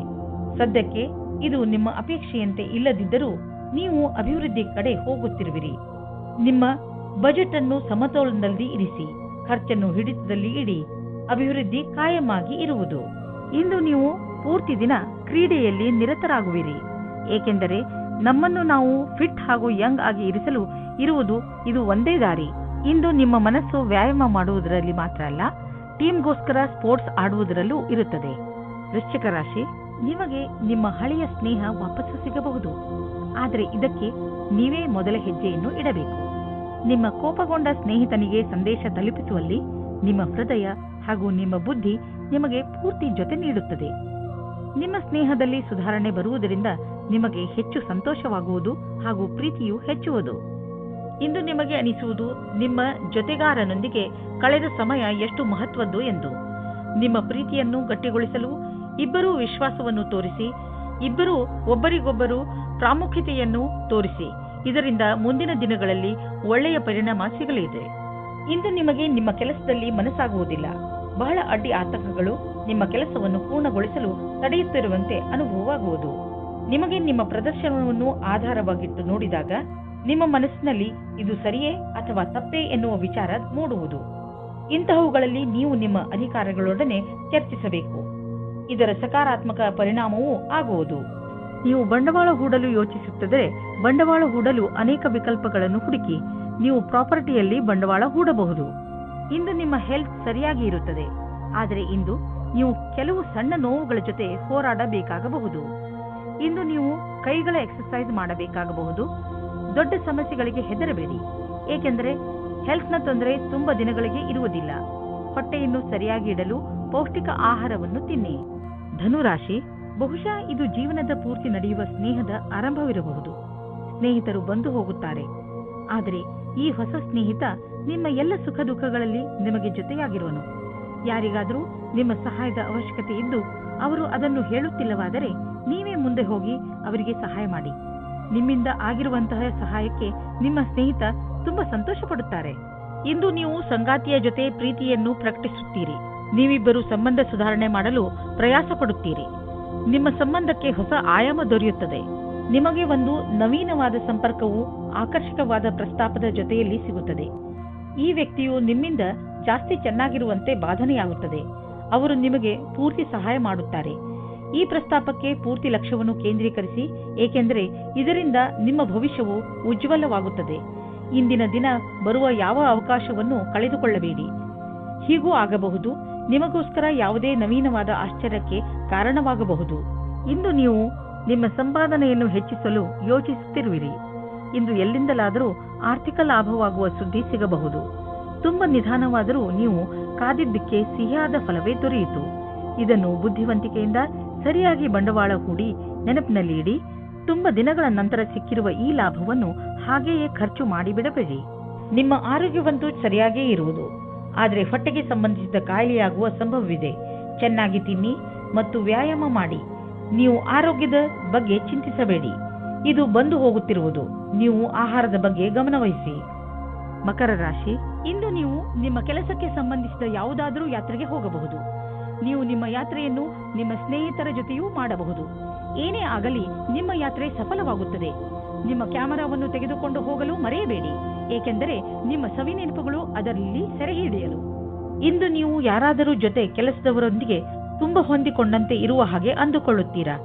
[SPEAKER 2] ಸದ್ಯಕ್ಕೆ ಇದು ನಿಮ್ಮ ಅಪೇಕ್ಷೆಯಂತೆ ಇಲ್ಲದಿದ್ದರೂ ನೀವು ಅಭಿವೃದ್ಧಿ ಕಡೆ ಹೋಗುತ್ತಿರುವಿರಿ. ನಿಮ್ಮ ಬಜೆಟ್ ಅನ್ನು ಸಮತೋಲನದಲ್ಲಿ ಇರಿಸಿ, ಖರ್ಚನ್ನು ಹಿಡಿತದಲ್ಲಿ ಇಡಿ. ಅಭಿವೃದ್ಧಿ ಕಾಯಮಾಗಿ ಇರುವುದು. ಇಂದು ನೀವು ಪೂರ್ತಿ ದಿನ ಕ್ರೀಡೆಯಲ್ಲಿ ನಿರತರಾಗುವಿರಿ, ಏಕೆಂದರೆ ನಮ್ಮನ್ನು ನಾವು ಫಿಟ್ ಹಾಗೂ ಯಂಗ್ ಆಗಿ ಇರಿಸಲು ಇರುವುದು ಇದು ಒಂದೇ ದಾರಿ. ಇಂದು ನಿಮ್ಮ ಮನಸ್ಸು ವ್ಯಾಯಾಮ ಮಾಡುವುದರಲ್ಲಿ ಮಾತ್ರ ಅಲ್ಲ, ಟೀಮ್ಗೋಸ್ಕರ ಸ್ಪೋರ್ಟ್ಸ್ ಆಡುವುದರಲ್ಲೂ ಇರುತ್ತದೆ. ವೃಶ್ಚಿಕ ರಾಶಿ, ನಿಮಗೆ ನಿಮ್ಮ ಹಳೆಯ ಸ್ನೇಹ ವಾಪಸ್ಸು ಸಿಗಬಹುದು, ಆದರೆ ಇದಕ್ಕೆ ನೀವೇ ಮೊದಲ ಹೆಜ್ಜೆಯನ್ನು ಇಡಬೇಕು. ನಿಮ್ಮ ಕೋಪಗೊಂಡ ಸ್ನೇಹಿತನಿಗೆ ಸಂದೇಶ ತಲುಪಿಸುವಲ್ಲಿ ನಿಮ್ಮ ಹೃದಯ ಹಾಗೂ ನಿಮ್ಮ ಬುದ್ಧಿ ನಿಮಗೆ ಪೂರ್ತಿ ಜೊತೆ ನೀಡುತ್ತದೆ. ನಿಮ್ಮ ಸ್ನೇಹದಲ್ಲಿ ಸುಧಾರಣೆ ಬರುವುದರಿಂದ ನಿಮಗೆ ಹೆಚ್ಚು ಸಂತೋಷವಾಗುವುದು ಹಾಗೂ ಪ್ರೀತಿಯು ಹೆಚ್ಚುವುದು. ಇಂದು ನಿಮಗೆ ಅನಿಸುವುದು ನಿಮ್ಮ ಜೊತೆಗಾರನೊಂದಿಗೆ ಕಳೆದ ಸಮಯ ಎಷ್ಟು ಮಹತ್ವದ್ದು ಎಂದು. ನಿಮ್ಮ ಪ್ರೀತಿಯನ್ನು ಗಟ್ಟಿಗೊಳಿಸಲು ಇಬ್ಬರೂ ವಿಶ್ವಾಸವನ್ನು ತೋರಿಸಿ, ಇಬ್ಬರೂ ಒಬ್ಬರಿಗೊಬ್ಬರು ಪ್ರಾಮುಖ್ಯತೆಯನ್ನು ತೋರಿಸಿ. ಇದರಿಂದ ಮುಂದಿನ ದಿನಗಳಲ್ಲಿ ಒಳ್ಳೆಯ ಪರಿಣಾಮ ಸಿಗಲಿದೆ. ಇಂದು ನಿಮಗೆ ನಿಮ್ಮ ಕೆಲಸದಲ್ಲಿ ಮನಸ್ಸಾಗುವುದಿಲ್ಲ. ಬಹಳ ಅಡ್ಡಿ ಆತಂಕಗಳು ನಿಮ್ಮ ಕೆಲಸವನ್ನು ಪೂರ್ಣಗೊಳಿಸಲು ತಡೆಯುತ್ತಿರುವಂತೆ ಅನುಭವವಾಗುವುದು. ನಿಮಗೆ ನಿಮ್ಮ ಪ್ರದರ್ಶನವನ್ನು ಆಧಾರವಾಗಿಟ್ಟು ನೋಡಿದಾಗ ನಿಮ್ಮ ಮನಸ್ಸಿನಲ್ಲಿ ಇದು ಸರಿಯೇ ಅಥವಾ ತಪ್ಪೇ ಎನ್ನುವ ವಿಚಾರ ಮೂಡುವುದು. ಇಂತಹವುಗಳಲ್ಲಿ ನೀವು ನಿಮ್ಮ ಅಧಿಕಾರಿಗಳೊಡನೆ ಚರ್ಚಿಸಬೇಕು. ಇದರ ಸಕಾರಾತ್ಮಕ ಪರಿಣಾಮವೂ ಆಗುವುದು. ನೀವು ಬಂಡವಾಳ ಹೂಡಲು ಯೋಚಿಸುತ್ತಿದ್ದರೆ ಬಂಡವಾಳ ಹೂಡಲು ಅನೇಕ ವಿಕಲ್ಪಗಳನ್ನು ಹುಡುಕಿ ನೀವು ಪ್ರಾಪರ್ಟಿಯಲ್ಲಿ ಬಂಡವಾಳ ಹೂಡಬಹುದು. ಇಂದು ನಿಮ್ಮ ಹೆಲ್ತ್ ಸರಿಯಾಗಿ ಇರುತ್ತದೆ, ಆದರೆ ಇಂದು ನೀವು ಕೆಲವು ಸಣ್ಣ ನೋವುಗಳ ಜೊತೆ ಹೋರಾಡಬೇಕಾಗಬಹುದು. ಇಂದು ನೀವು ಕೈಗಳ ಎಕ್ಸರ್ಸೈಸ್ ಮಾಡಬೇಕಾಗಬಹುದು. ದೊಡ್ಡ ಸಮಸ್ಯೆಗಳಿಗೆ ಹೆದರಬೇಡಿ, ಏಕೆಂದರೆ ಹೆಲ್ತ್ನ ತೊಂದರೆ ತುಂಬಾ ದಿನಗಳಿಗೆ ಇರುವುದಿಲ್ಲ. ಹೊಟ್ಟೆಯನ್ನು ಸರಿಯಾಗಿ ಇಡಲು ಪೌಷ್ಟಿಕ ಆಹಾರವನ್ನು ತಿನ್ನಿ. ಧನುರಾಶಿ, ಬಹುಶಃ ಇದು ಜೀವನದ ಪೂರ್ತಿ ನಡೆಯುವ ಸ್ನೇಹದ ಆರಂಭವಿರಬಹುದು. ಸ್ನೇಹಿತರು ಬಂದು ಹೋಗುತ್ತಾರೆ, ಆದರೆ ಈ ಹೊಸ ಸ್ನೇಹಿತ ನಿಮ್ಮ ಎಲ್ಲ ಸುಖ ದುಃಖಗಳಲ್ಲಿ ನಿಮಗೆ ಜೊತೆಯಾಗಿರುವನು. ಯಾರಿಗಾದರೂ ನಿಮ್ಮ ಸಹಾಯದ ಅವಶ್ಯಕತೆ ಇದ್ದು ಅವರು ಅದನ್ನು ಹೇಳುತ್ತಿಲ್ಲವಾದರೆ ನೀವೇ ಮುಂದೆ ಹೋಗಿ ಅವರಿಗೆ ಸಹಾಯ ಮಾಡಿ. ನಿಮ್ಮಿಂದ ಆಗಿರುವಂತಹ ಸಹಾಯಕ್ಕೆ ನಿಮ್ಮ ಸ್ನೇಹಿತ ತುಂಬಾ ಸಂತೋಷ ಪಡುತ್ತಾರೆ. ಇಂದು ನೀವು ಸಂಗಾತಿಯ ಜೊತೆ ಪ್ರೀತಿಯನ್ನು ಪ್ರಕಟಿಸುತ್ತೀರಿ. ನೀವಿಬ್ಬರು ಸಂಬಂಧ ಸುಧಾರಣೆ ಮಾಡಲು ಪ್ರಯಾಸ ಪಡುತ್ತೀರಿ. ನಿಮ್ಮ ಸಂಬಂಧಕ್ಕೆ ಹೊಸ ಆಯಾಮ ದೊರೆಯುತ್ತದೆ. ನಿಮಗೆ ಒಂದು ನವೀನವಾದ ಸಂಪರ್ಕವು ಆಕರ್ಷಕವಾದ ಪ್ರಸ್ತಾಪದ ಜೊತೆಯಲ್ಲಿ ಸಿಗುತ್ತದೆ. ಈ ವ್ಯಕ್ತಿಯು ನಿಮ್ಮಿಂದ ಜಾಸ್ತಿ ಚೆನ್ನಾಗಿರುವಂತೆ ಬಾಧನೆಯಾಗುತ್ತದೆ. ಅವರು ನಿಮಗೆ ಪೂರ್ತಿ ಸಹಾಯ ಮಾಡುತ್ತಾರೆ. ಈ ಪ್ರಸ್ತಾಪಕ್ಕೆ ಪೂರ್ತಿ ಲಕ್ಷ್ಯವನ್ನು ಕೇಂದ್ರೀಕರಿಸಿ, ಏಕೆಂದರೆ ಇದರಿಂದ ನಿಮ್ಮ ಭವಿಷ್ಯವು ಉಜ್ವಲವಾಗುತ್ತದೆ. ಇಂದಿನ ದಿನ ಬರುವ ಯಾವ ಅವಕಾಶವನ್ನು ಕಳೆದುಕೊಳ್ಳಬೇಡಿ. ಹೀಗೂ ಆಗಬಹುದು, ನಿಮಗೋಸ್ಕರ ಯಾವುದೇ ನವೀನವಾದ ಆಶ್ಚರ್ಯಕ್ಕೆ ಕಾರಣವಾಗಬಹುದು. ಇಂದು ನೀವು ನಿಮ್ಮ ಸಂಪಾದನೆಯನ್ನು ಹೆಚ್ಚಿಸಲು ಯೋಚಿಸುತ್ತಿರುವಿರಿ. ಇಂದು ಎಲ್ಲಿಂದಲಾದರೂ ಆರ್ಥಿಕ ಲಾಭವಾಗುವ ಸುದ್ದಿ ಸಿಗಬಹುದು. ತುಂಬ ನಿಧಾನವಾದರೂ ನೀವು ಕಾದಿದ್ದಕ್ಕೆ ಸಿಹಿಯಾದ ಫಲವೇ ದೊರೆಯಿತು. ಇದನ್ನು ಬುದ್ಧಿವಂತಿಕೆಯಿಂದ ಸರಿಯಾಗಿ ಬಂಡವಾಳ ಹೂಡಿ ನೆನಪಿನಲ್ಲಿ ಇಡಿ. ತುಂಬ ದಿನಗಳ ನಂತರ ಸಿಕ್ಕಿರುವ ಈ ಲಾಭವನ್ನು ಹಾಗೆಯೇ ಖರ್ಚು ಮಾಡಿಬಿಡಬೇಡಿ. ನಿಮ್ಮ ಆರೋಗ್ಯವಂತೂ ಸರಿಯಾಗೇ ಇರುವುದು, ಆದರೆ ಹೊಟ್ಟೆಗೆ ಸಂಬಂಧಿಸಿದ ಕಾಯಿಲೆಯಾಗುವ ಸಂಭವವಿದೆ. ಚೆನ್ನಾಗಿ ತಿನ್ನಿ ಮತ್ತು ವ್ಯಾಯಾಮ ಮಾಡಿ. ನೀವು ಆರೋಗ್ಯದ ಬಗ್ಗೆ ಚಿಂತಿಸಬೇಡಿ, ಇದು ಬಂದು ಹೋಗುತ್ತಿರುವುದು. ನೀವು ಆಹಾರದ ಬಗ್ಗೆ ಗಮನವಹಿಸಿ. ಮಕರ ರಾಶಿ, ಇಂದು ನೀವು ನಿಮ್ಮ ಕೆಲಸಕ್ಕೆ ಸಂಬಂಧಿಸಿದ ಯಾವುದಾದರೂ ಯಾತ್ರೆಗೆ ಹೋಗಬಹುದು. ನೀವು ನಿಮ್ಮ ಯಾತ್ರೆಯನ್ನು ನಿಮ್ಮ ಸ್ನೇಹಿತರ ಜೊತೆಯೂ ಮಾಡಬಹುದು. ಏನೇ ಆಗಲಿ ನಿಮ್ಮ ಯಾತ್ರೆ ಸಫಲವಾಗುತ್ತದೆ. ನಿಮ್ಮ ಕ್ಯಾಮೆರಾವನ್ನು ತೆಗೆದುಕೊಂಡು ಹೋಗಲು ಮರೆಯಬೇಡಿ, ಏಕೆಂದರೆ ನಿಮ್ಮ ಸವಿ ನೆನಪುಗಳು ಅದರಲ್ಲಿ ಸೆರೆ ಹಿಡಿಯಲು. ಇಂದು ನೀವು ಯಾರಾದರೂ ಜೊತೆ ಕೆಲಸದವರೊಂದಿಗೆ ತುಂಬಾ ಹೊಂದಿಕೊಂಡಂತೆ ಇರುವ ಹಾಗೆ ಅಂದುಕೊಳ್ಳುತ್ತೀರಾ.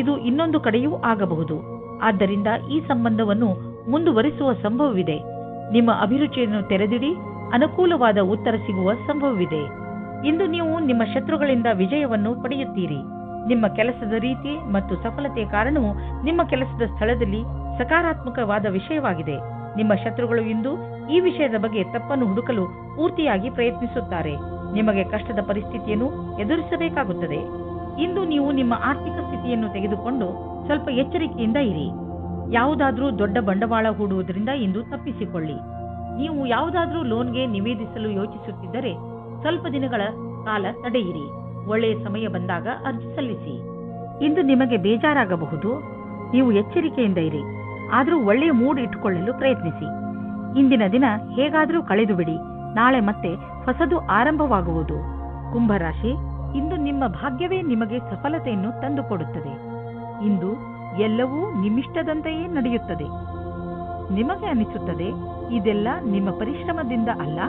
[SPEAKER 2] ಇದು ಇನ್ನೊಂದು ಕಡೆಯೂ ಆಗಬಹುದು. ಆದ್ದರಿಂದ ಈ ಸಂಬಂಧವನ್ನು ಮುಂದುವರಿಸುವ ಸಂಭವವಿದೆ. ನಿಮ್ಮ ಅಭಿರುಚಿಯನ್ನು ತೆರೆದಿಡಿ, ಅನುಕೂಲವಾದ ಉತ್ತರ ಸಿಗುವ ಸಂಭವವಿದೆ. ಇಂದು ನೀವು ನಿಮ್ಮ ಶತ್ರುಗಳಿಂದ ವಿಜಯವನ್ನು ಪಡೆಯುತ್ತೀರಿ. ನಿಮ್ಮ ಕೆಲಸದ ರೀತಿ ಮತ್ತು ಸಫಲತೆಯ ಕಾರಣವು ನಿಮ್ಮ ಕೆಲಸದ ಸ್ಥಳದಲ್ಲಿ ಸಕಾರಾತ್ಮಕವಾದ ವಿಷಯವಾಗಿದೆ. ನಿಮ್ಮ ಶತ್ರುಗಳು ಇಂದು ಈ ವಿಷಯದ ಬಗ್ಗೆ ತಪ್ಪನ್ನು ಹುಡುಕಲು ಪೂರ್ತಿಯಾಗಿ ಪ್ರಯತ್ನಿಸುತ್ತಾರೆ. ನಿಮಗೆ ಕಷ್ಟದ ಪರಿಸ್ಥಿತಿಯನ್ನು ಎದುರಿಸಬೇಕಾಗುತ್ತದೆ. ಇಂದು ನೀವು ನಿಮ್ಮ ಆರ್ಥಿಕ ಸ್ಥಿತಿಯನ್ನು ತೆಗೆದುಕೊಂಡು ಸ್ವಲ್ಪ ಎಚ್ಚರಿಕೆಯಿಂದ ಇರಿ. ಯಾವುದಾದ್ರೂ ದೊಡ್ಡ ಬಂಡವಾಳ ಹೂಡುವುದರಿಂದ ಇಂದು ತಪ್ಪಿಸಿಕೊಳ್ಳಿ. ನೀವು ಯಾವುದಾದ್ರೂ ಲೋನ್ಗೆ ನಿವೇದಿಸಲು ಯೋಚಿಸುತ್ತಿದ್ದರೆ ಸ್ವಲ್ಪ ದಿನಗಳ ಕಾಲ ತಡೆಯಿರಿ. ಒಳ್ಳೆಯ ಸಮಯ ಬಂದಾಗ ಅರ್ಜಿ ಸಲ್ಲಿಸಿ. ಇಂದು ನಿಮಗೆ ಬೇಜಾರಾಗಬಹುದು. ನೀವು ಎಚ್ಚರಿಕೆಯಿಂದ ಇರಿ, ಆದರೂ ಒಳ್ಳೆಯ ಮೂಡ್ ಇಟ್ಟುಕೊಳ್ಳಲು ಪ್ರಯತ್ನಿಸಿ. ಇಂದಿನ ದಿನ ಹೇಗಾದರೂ ಕಳೆದು ಬಿಡಿ. ನಾಳೆ ಮತ್ತೆ ಹೊಸದು ಆರಂಭವಾಗುವುದು. ಕುಂಭರಾಶಿ, ಇಂದು ನಿಮ್ಮ ಭಾಗ್ಯವೇ ನಿಮಗೆ ಸಫಲತೆಯನ್ನು ತಂದುಕೊಡುತ್ತದೆ. ಇಂದು ಎಲ್ಲವೂ ನಿಮ್ಮಿಷ್ಟದಂತೆಯೇ ನಡೆಯುತ್ತದೆ. ನಿಮಗೆ ಅನಿಸುತ್ತದೆ ಇದೆಲ್ಲ ನಿಮ್ಮ ಪರಿಶ್ರಮದಿಂದ ಅಲ್ಲ,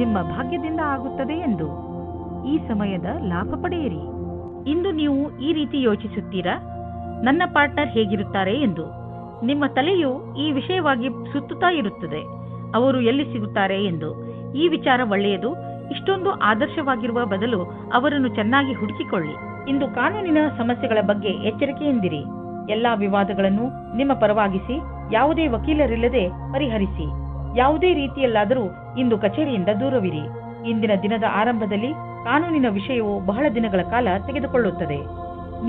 [SPEAKER 2] ನಿಮ್ಮ ಭಾಗ್ಯದಿಂದ ಆಗುತ್ತದೆ ಎಂದು. ಈ ಸಮಯದ ಲಾಭ ಪಡೆಯಿರಿ. ಇಂದು ನೀವು ಈ ರೀತಿ ಯೋಚಿಸುತ್ತೀರಾ, ನನ್ನ ಪಾರ್ಟ್ನರ್ ಹೇಗಿರುತ್ತಾರೆ ಎಂದು. ನಿಮ್ಮ ತಲೆಯು ಈ ವಿಷಯವಾಗಿ ಸುತ್ತುತ್ತಾ ಇರುತ್ತದೆ, ಅವರು ಎಲ್ಲಿ ಸಿಗುತ್ತಾರೆ ಎಂದು. ಈ ವಿಚಾರ ಒಳ್ಳೆಯದು. ಇಷ್ಟೊಂದು ಆದರ್ಶವಾಗಿರುವ ಬದಲು ಅವರನ್ನು ಚೆನ್ನಾಗಿ ಹುಡುಕಿಕೊಳ್ಳಿ. ಇಂದು ಕಾನೂನಿನ ಸಮಸ್ಯೆಗಳ ಬಗ್ಗೆ ಎಚ್ಚರಿಕೆಯಿಂದಿರಿ. ಎಲ್ಲಾ ವಿವಾದಗಳನ್ನು ನಿಮ್ಮ ಪರವಾಗಿಸಿ ಯಾವುದೇ ವಕೀಲರಿಲ್ಲದೆ ಪರಿಹರಿಸಿ. ಯಾವುದೇ ರೀತಿಯಲ್ಲಾದರೂ ಇಂದು ಕಚೇರಿಯಿಂದ ದೂರವಿರಿ. ಇಂದಿನ ದಿನದ ಆರಂಭದಲ್ಲಿ ಕಾನೂನಿನ ವಿಷಯವು ಬಹಳ ದಿನಗಳ ಕಾಲ ತೆಗೆದುಕೊಳ್ಳುತ್ತದೆ.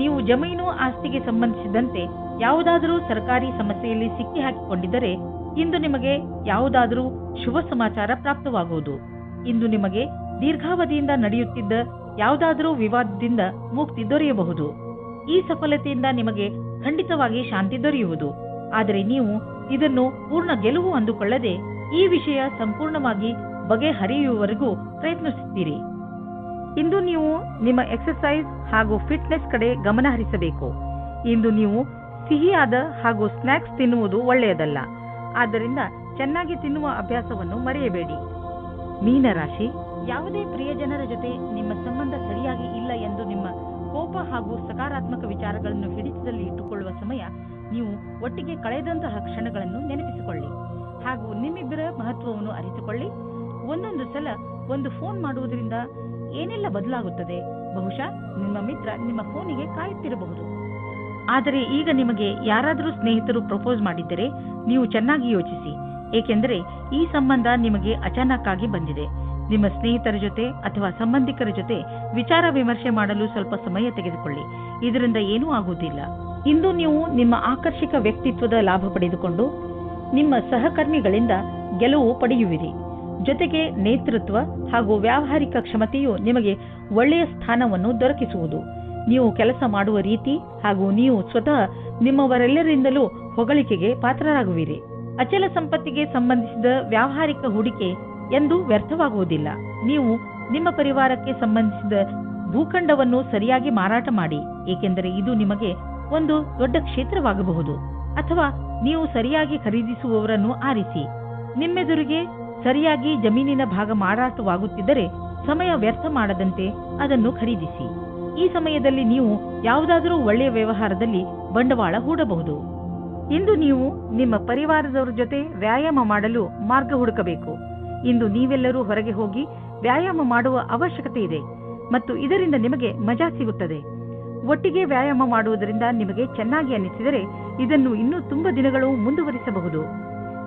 [SPEAKER 2] ನೀವು ಜಮೀನು ಆಸ್ತಿಗೆ ಸಂಬಂಧಿಸಿದಂತೆ ಯಾವುದಾದರೂ ಸರ್ಕಾರಿ ಸಮಸ್ಯೆಯಲ್ಲಿ ಸಿಕ್ಕಿ ಹಾಕಿಕೊಂಡಿದ್ದರೆ ಇಂದು ನಿಮಗೆ ಯಾವುದಾದರೂ ಶುಭ ಸಮಾಚಾರ ಪ್ರಾಪ್ತವಾಗುವುದು. ಇಂದು ನಿಮಗೆ ದೀರ್ಘಾವಧಿಯಿಂದ ನಡೆಯುತ್ತಿದ್ದ ಯಾವುದಾದರೂ ವಿವಾದದಿಂದ ಮುಕ್ತಿ ದೊರೆಯಬಹುದು. ಈ ಸಫಲತೆಯಿಂದ ನಿಮಗೆ ಖಂಡಿತವಾಗಿ ಶಾಂತಿ ದೊರೆಯುವುದು. ಆದರೆ ನೀವು ಇದನ್ನು ಪೂರ್ಣ ಗೆಲುವು ಅಂದುಕೊಳ್ಳದೆ ಈ ವಿಷಯ ಸಂಪೂರ್ಣವಾಗಿ ಬಗೆಹರಿಯುವವರೆಗೂ ಪ್ರಯತ್ನಿಸುತ್ತೀರಿ. ಇಂದು ನೀವು ನಿಮ್ಮ ಎಕ್ಸರ್ಸೈಸ್ ಹಾಗೂ ಫಿಟ್ನೆಸ್ ಕಡೆ ಗಮನ ಹರಿಸಬೇಕು. ಇಂದು ನೀವು ಸಿಹಿಯಾದ ಹಾಗೂ ಸ್ನಾಕ್ಸ್ ತಿನ್ನುವುದು ಒಳ್ಳೆಯದಲ್ಲ. ಆದ್ದರಿಂದ ಚೆನ್ನಾಗಿ ತಿನ್ನುವ ಅಭ್ಯಾಸವನ್ನು ಮರೆಯಬೇಡಿ. ಮೀನರಾಶಿ, ಯಾವುದೇ ಪ್ರಿಯಜನರ ಜೊತೆ ನಿಮ್ಮ ಸಂಬಂಧ ಸರಿಯಾಗಿ ಇಲ್ಲ ಎಂದು ನಿಮ್ಮ ಕೋಪ ಹಾಗೂ ಸಕಾರಾತ್ಮಕ ವಿಚಾರಗಳನ್ನು ಹಿಡಿತದಲ್ಲಿ ಇಟ್ಟುಕೊಳ್ಳುವ ಸಮಯ. ನೀವು ಒಟ್ಟಿಗೆ ಕಳೆದಂತಹ ಕ್ಷಣಗಳನ್ನು ನೆನಪಿಸಿಕೊಳ್ಳಿ ಹಾಗೂ ನಿಮ್ಮಿಬ್ಬರ ಮಹತ್ವವನ್ನು ಅರಿತುಕೊಳ್ಳಿ. ಒಂದೊಂದು ಸಲ ಒಂದು ಫೋನ್ ಮಾಡುವುದರಿಂದ ಏನೆಲ್ಲ ಬದಲಾಗುತ್ತದೆ. ಬಹುಶಃ ನಿಮ್ಮ ಮಿತ್ರ ನಿಮ್ಮ ಫೋನಿಗೆ ಕಾಯುತ್ತಿರಬಹುದು. ಆದರೆ ಈಗ ನಿಮಗೆ ಯಾರಾದರೂ ಸ್ನೇಹಿತರು ಪ್ರಪೋಸ್ ಮಾಡಿದ್ದರೆ ನೀವು ಚೆನ್ನಾಗಿ ಯೋಚಿಸಿ, ಏಕೆಂದರೆ ಈ ಸಂಬಂಧ ನಿಮಗೆ ಅಚಾನಕ್ ಆಗಿ ಬಂದಿದೆ. ನಿಮ್ಮ ಸ್ನೇಹಿತರ ಜೊತೆ ಅಥವಾ ಸಂಬಂಧಿಕರ ಜೊತೆ ವಿಚಾರ ವಿಮರ್ಶೆ ಮಾಡಲು ಸ್ವಲ್ಪ ಸಮಯ ತೆಗೆದುಕೊಳ್ಳಿ. ಇದರಿಂದ ಏನೂ ಆಗುವುದಿಲ್ಲ. ಇಂದು ನೀವು ನಿಮ್ಮ ಆಕರ್ಷಕ ವ್ಯಕ್ತಿತ್ವದ ಲಾಭ ಪಡೆದುಕೊಂಡು ನಿಮ್ಮ ಸಹಕರ್ಮಿಗಳಿಂದ ಗೆಲುವು ಪಡೆಯುವಿರಿ. ಜೊತೆಗೆ ನೇತೃತ್ವ ಹಾಗೂ ವ್ಯಾವಹಾರಿಕ ಕ್ಷಮತೆಯು ನಿಮಗೆ ಒಳ್ಳೆಯ ಸ್ಥಾನವನ್ನು ದೊರಕಿಸುವುದು. ನೀವು ಕೆಲಸ ಮಾಡುವ ರೀತಿ ಹಾಗೂ ನೀವು ಸ್ವತಃ ನಿಮ್ಮವರೆಲ್ಲರಿಂದಲೂ ಹೊಗಳಿಕೆಗೆ ಪಾತ್ರರಾಗುವಿರಿ. ಅಚಲ ಸಂಪತ್ತಿಗೆ ಸಂಬಂಧಿಸಿದ ವ್ಯಾವಹಾರಿಕ ಹೂಡಿಕೆ ಎಂದು ವ್ಯರ್ಥವಾಗುವುದಿಲ್ಲ. ನೀವು ನಿಮ್ಮ ಪರಿವಾರಕ್ಕೆ ಸಂಬಂಧಿಸಿದ ಭೂಖಂಡವನ್ನು ಸರಿಯಾಗಿ ಮಾರಾಟ ಮಾಡಿ, ಏಕೆಂದರೆ ಇದು ನಿಮಗೆ ಒಂದು ದೊಡ್ಡ ಕ್ಷೇತ್ರವಾಗಬಹುದು. ಅಥವಾ ನೀವು ಸರಿಯಾಗಿ ಖರೀದಿಸುವವರನ್ನು ಆರಿಸಿ. ನಿಮ್ಮೆದುರಿಗೆ ಸರಿಯಾಗಿ ಜಮೀನಿನ ಭಾಗ ಮಾರಾಟವಾಗುತ್ತಿದ್ದರೆ ಸಮಯ ವ್ಯರ್ಥ ಮಾಡದಂತೆ ಅದನ್ನು ಖರೀದಿಸಿ. ಈ ಸಮಯದಲ್ಲಿ ನೀವು ಯಾವುದಾದರೂ ಒಳ್ಳೆಯ ವ್ಯವಹಾರದಲ್ಲಿ ಬಂಡವಾಳ ಹೂಡಬಹುದು. ಇಂದು ನೀವು ನಿಮ್ಮ ಪರಿವಾರದವರ ಜೊತೆ ವ್ಯಾಯಾಮ ಮಾಡಲು ಮಾರ್ಗ ಹುಡುಕಬೇಕು. ಇಂದು ನೀವೆಲ್ಲರೂ ಹೊರಗೆ ಹೋಗಿ ವ್ಯಾಯಾಮ ಮಾಡುವ ಅವಶ್ಯಕತೆ ಇದೆ ಮತ್ತು ಇದರಿಂದ ನಿಮಗೆ ಮಜಾ ಸಿಗುತ್ತದೆ. ಒಟ್ಟಿಗೆ ವ್ಯಾಯಾಮ ಮಾಡುವುದರಿಂದ ನಿಮಗೆ ಚೆನ್ನಾಗಿ ಅನಿಸಿದರೆ ಇದನ್ನು ಇನ್ನೂ ತುಂಬಾ ದಿನಗಳು ಮುಂದುವರಿಸಬಹುದು.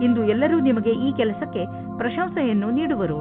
[SPEAKER 2] ಇಂದು ಎಲ್ಲರೂ ನಿಮಗೆ ಈ ಕೆಲಸಕ್ಕೆ ಪ್ರಶಂಸೆಯನ್ನು ನೀಡುವರು.